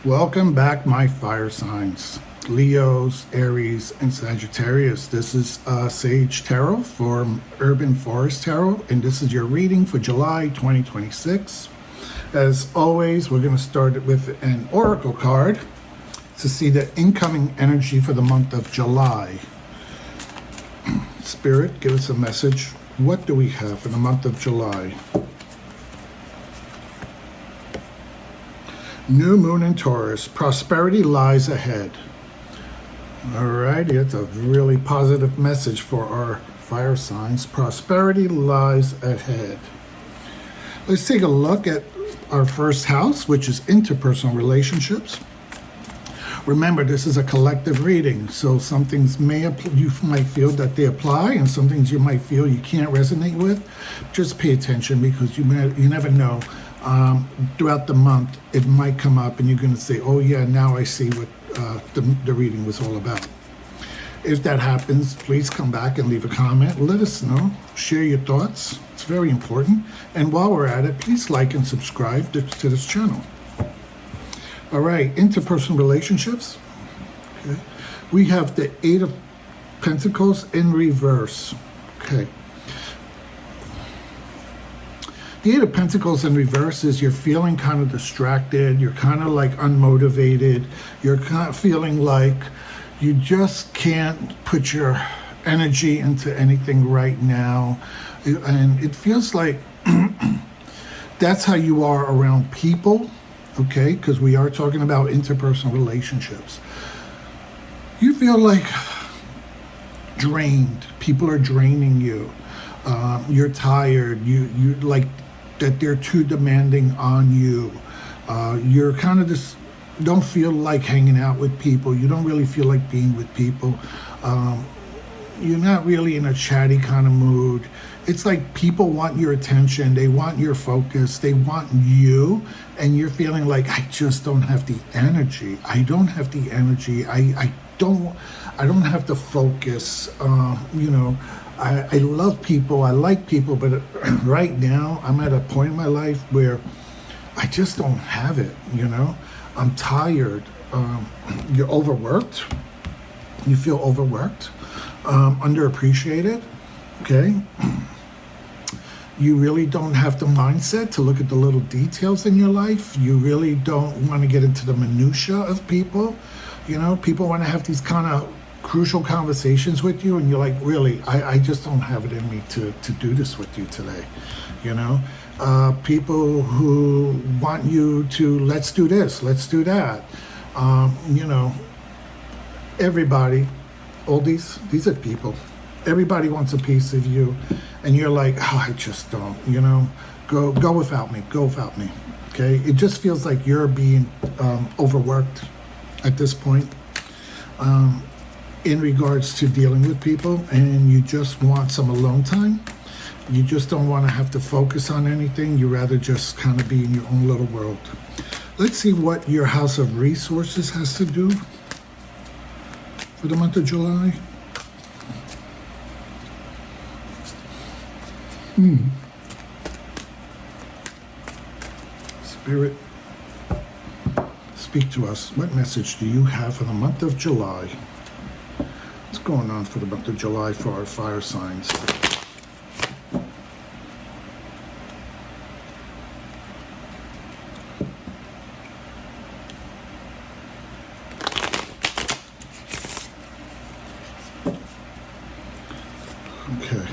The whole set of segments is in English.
Welcome back, my fire signs, Leos, Aries, and Sagittarius. This is Sage Tarot for Urban Forest Tarot, and this is your reading for July 2026. As always, we're going to start it with an oracle card to see the incoming energy for the month of July. Spirit, give us a message. What do we have for the month of July? New moon in Taurus. Prosperity lies ahead. All right, it's a really positive message for our fire signs. Prosperity lies ahead. Let's take a look at our first house, which is interpersonal relationships. Remember, this is a collective reading, so some things you might feel that they apply, and some things you might feel you can't resonate with. Just pay attention, because you never know. Throughout the month, it might come up and you're going to say, oh yeah, now I see what the reading was all about. If that happens, please come back and leave a comment. Let us know. Share your thoughts. It's very important. And while we're at it, please like and subscribe to this channel. All right, interpersonal relationships. Okay. We have the Eight of Pentacles in reverse. Okay. The Eight of Pentacles in reverse is you're feeling kind of distracted. You're kind of like unmotivated. You're kind of feeling like you just can't put your energy into anything right now. And it feels like that's how you are around people, okay? Because we are talking about interpersonal relationships. You feel like drained. People are draining you. You're tired. You like that they're too demanding on you. You're kind of just don't feel like hanging out with people. You don't really feel like being with people. You're not really in a chatty kind of mood. It's like people want your attention. They want your focus. They want you. And you're feeling like, I just don't have the energy. I don't have the energy. I don't have the focus. I love people, I like people, but right now I'm at a point in my life where I just don't have it, I'm tired. You're overworked. You feel overworked, underappreciated, okay? You really don't have the mindset to look at the little details in your life. You really don't want to get into the minutia of people. People want to have these kind of crucial conversations with you, and you're like, really, I just don't have it in me to do this with you today. People who want you to, let's do this, let's do that. Everybody, all these are people. Everybody wants a piece of you, and you're like, oh, I just don't, go without me, okay? It just feels like you're being overworked at this point. In regards to dealing with people, and you just want some alone time. You just don't want to have to focus on anything. You rather just kind of be in your own little world. Let's see what your house of resources has to do for the month of July. Spirit, speak to us. What message do you have for the month of July? What's going on for the month of July for our fire signs? Okay.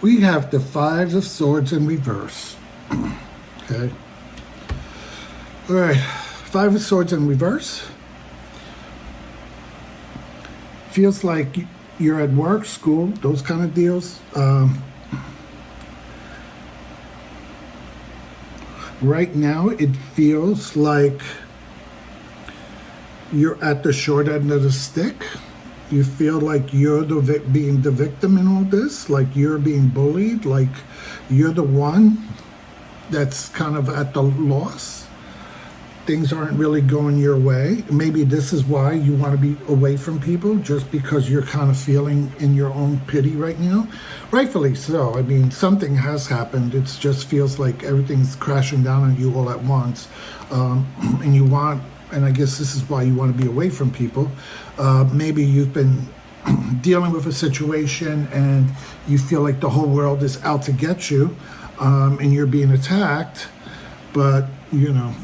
We have the Five of Swords in reverse. Okay. All right. Five of Swords in reverse. Feels like you're at work, school, those kind of deals. Right now, it feels like you're at the short end of the stick. You feel like you're being the victim in all this, like you're being bullied, like you're the one that's kind of at the loss. things aren't really going your way. Maybe this is why you want to be away from people, just because you're kind of feeling in your own pity right now. Rightfully so. I mean, something has happened. It just feels like everything's crashing down on you all at once. And you want, and I guess this is why you want to be away from people. Maybe you've been dealing with a situation and you feel like the whole world is out to get you, and you're being attacked. But, you know,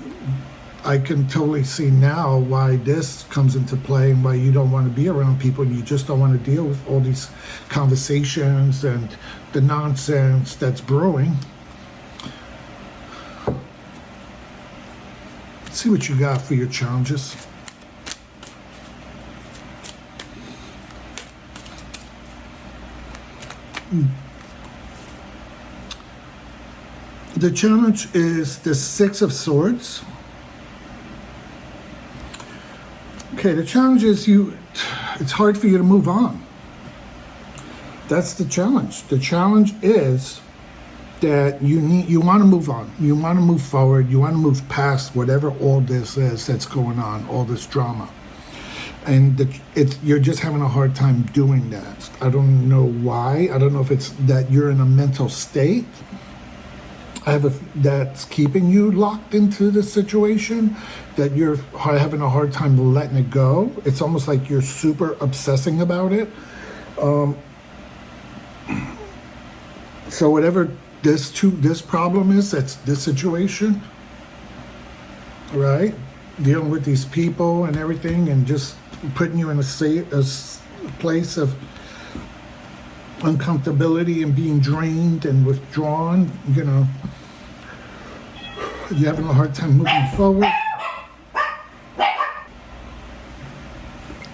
I can totally see now why this comes into play and why you don't want to be around people. You just don't want to deal with all these conversations and the nonsense that's brewing. Let's see what you got for your challenges. The challenge is the Six of Swords. Okay, the challenge is it's hard for you to move on. That's the challenge. The challenge is that you want to move on. You want to move forward. You want to move past whatever all this is that's going on, all this drama. And you're just having a hard time doing that. I don't know why. I don't know if it's that you're in a mental state that's keeping you locked into the situation, that you're having a hard time letting it go. It's almost like you're super obsessing about it. So whatever this problem is, that's this situation, right? Dealing with these people and everything, and just putting you in a place of uncomfortability and being drained and withdrawn. You know, you're having a hard time moving forward,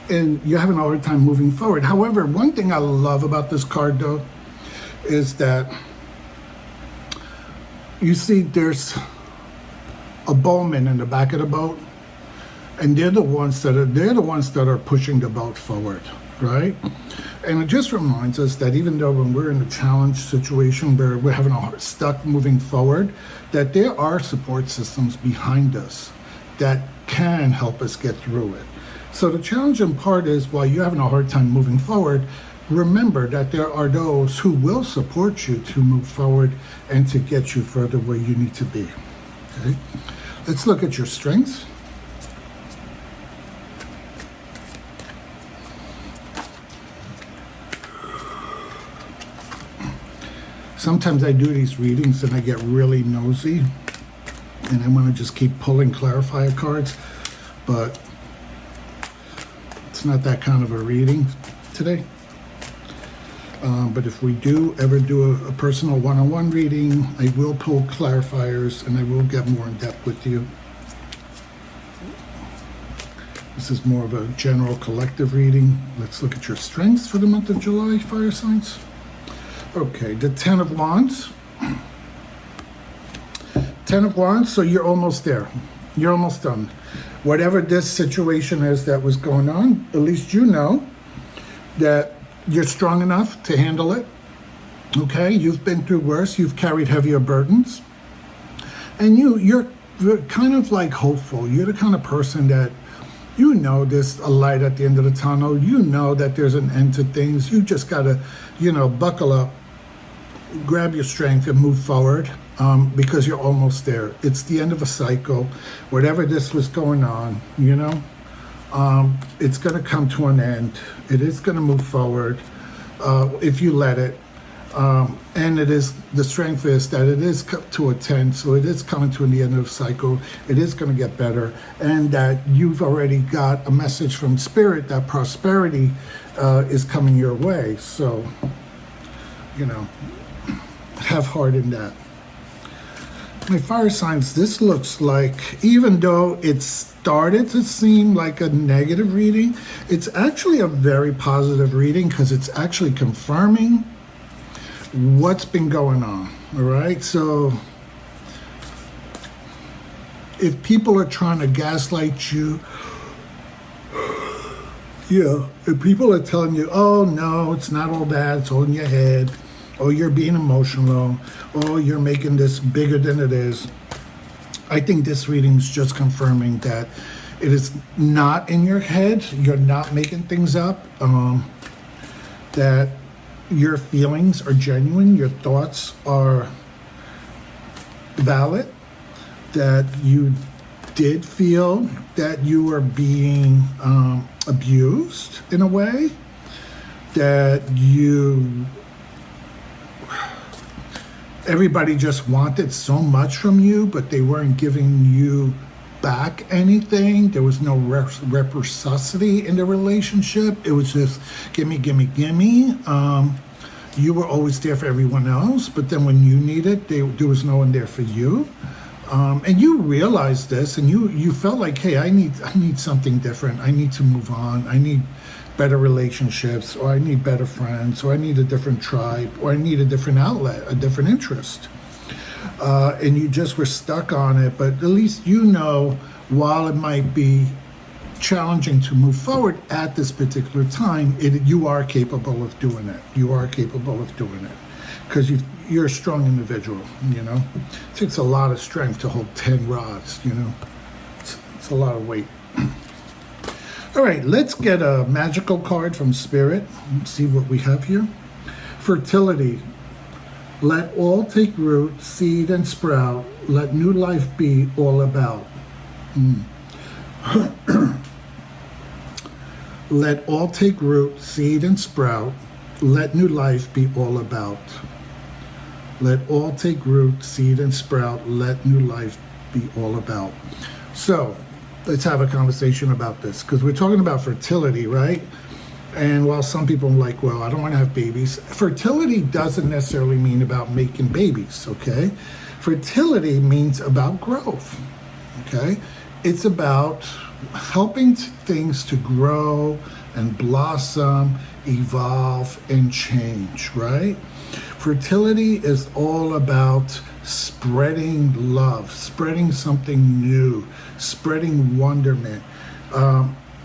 and you're having a hard time moving forward. However, one thing I love about this card, though, is that you see there's a bowman in the back of the boat, and they're the ones that are pushing the boat forward, right? And it just reminds us that even though when we're in a challenge situation where we're having stuck moving forward, that there are support systems behind us that can help us get through it. So the challenging part is, while you're having a hard time moving forward, remember that there are those who will support you to move forward and to get you further where you need to be. Okay? Let's look at your strengths. Sometimes I do these readings and I get really nosy and I want to just keep pulling clarifier cards, but it's not that kind of a reading today. But if we do ever do a personal one-on-one reading, I will pull clarifiers and I will get more in depth with you. This is more of a general collective reading. Let's look at your strengths for the month of July, fire signs. Okay, the Ten of Wands. Ten of Wands, so you're almost there. You're almost done. Whatever this situation is that was going on, at least you know that you're strong enough to handle it. Okay, you've been through worse. You've carried heavier burdens. And you're kind of like hopeful. You're the kind of person that, you know, there's a light at the end of the tunnel. You know that there's an end to things. You just got to, buckle up, grab your strength and move forward, because you're almost there. It's the end of a cycle. Whatever this was going on, it's going to come to an end. It is going to move forward if you let it. And the strength is that it is to a 10, so it is coming to the end of the cycle. It is going to get better, and that you've already got a message from Spirit that prosperity is coming your way. So, have heart in that. My fire signs, this looks like, even though it started to seem like a negative reading, it's actually a very positive reading, because it's actually confirming what's been going on. All right, so if people are trying to gaslight you, if people are telling you, oh no, it's not all that, it's all in your head, oh, you're being emotional, oh, you're making this bigger than it is, I think this reading is just confirming that it is not in your head. You're not making things up. That your feelings are genuine. Your thoughts are valid. That you did feel that you were being abused in a way. That everybody just wanted so much from you, but they weren't giving you back anything. There was no reciprocity in the relationship. It was just gimme, gimme, gimme. You were always there for everyone else, but then when you needed, there was no one there for you. And you realized this, and you felt like, hey, I need something different. I need to move on. I need better relationships, or I need better friends, or I need a different tribe, or I need a different outlet, a different interest. And you just were stuck on it, but at least you know, while it might be challenging to move forward at this particular time, you are capable of doing it. You are capable of doing it because you're a strong individual, you know. It takes a lot of strength to hold 10 rods, you know. It's a lot of weight. All right, let's get a magical card from Spirit. Let's see what we have here. Fertility. Let all take root, seed, and sprout. Let new life be all about. Let all take root, seed, and sprout. Let new life be all about. Let all take root, seed, and sprout. Let new life be all about. So, let's have a conversation about this, because we're talking about fertility, right? And while some people are like, well, I don't want to have babies, fertility doesn't necessarily mean about making babies, okay? Fertility means about growth, okay? It's about helping things to grow and blossom, evolve, and change, right? Fertility is all about spreading love, spreading something new, spreading wonderment.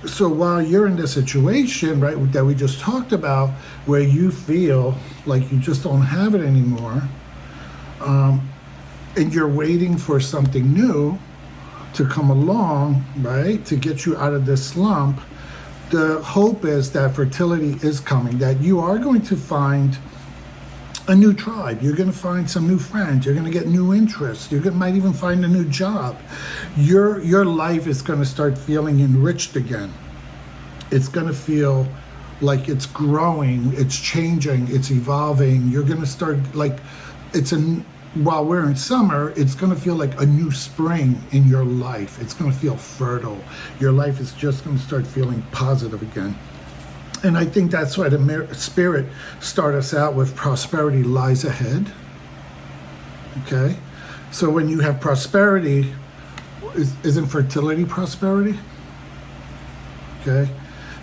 So while you're in this situation, right, that we just talked about, where you feel like you just don't have it anymore, and you're waiting for something new to come along, right, to get you out of this slump, the hope is that fertility is coming, that you are going to find a new tribe. You're going to find some new friends. You're going to get new interests. You might even find a new job. Your life is going to start feeling enriched again. It's going to feel like it's growing, it's changing, it's evolving. You're going to start like while we're in summer, it's going to feel like a new spring in your life. It's going to feel fertile. Your life is just going to start feeling positive again. And I think that's why the Spirit started us out with prosperity lies ahead. Okay? So when you have prosperity, isn't fertility prosperity? Okay?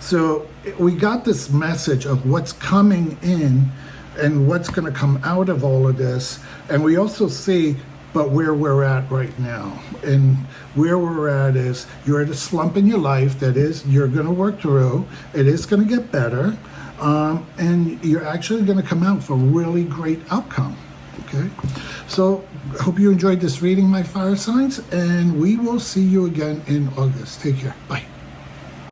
So we got this message of what's coming in and what's going to come out of all of this. And we also see but where we're at right now. And where we're at is you're at a slump in your life that is you're going to work through. It is going to get better. And you're actually going to come out with a really great outcome. Okay? So I hope you enjoyed this reading, my fire signs. And we will see you again in August. Take care. Bye.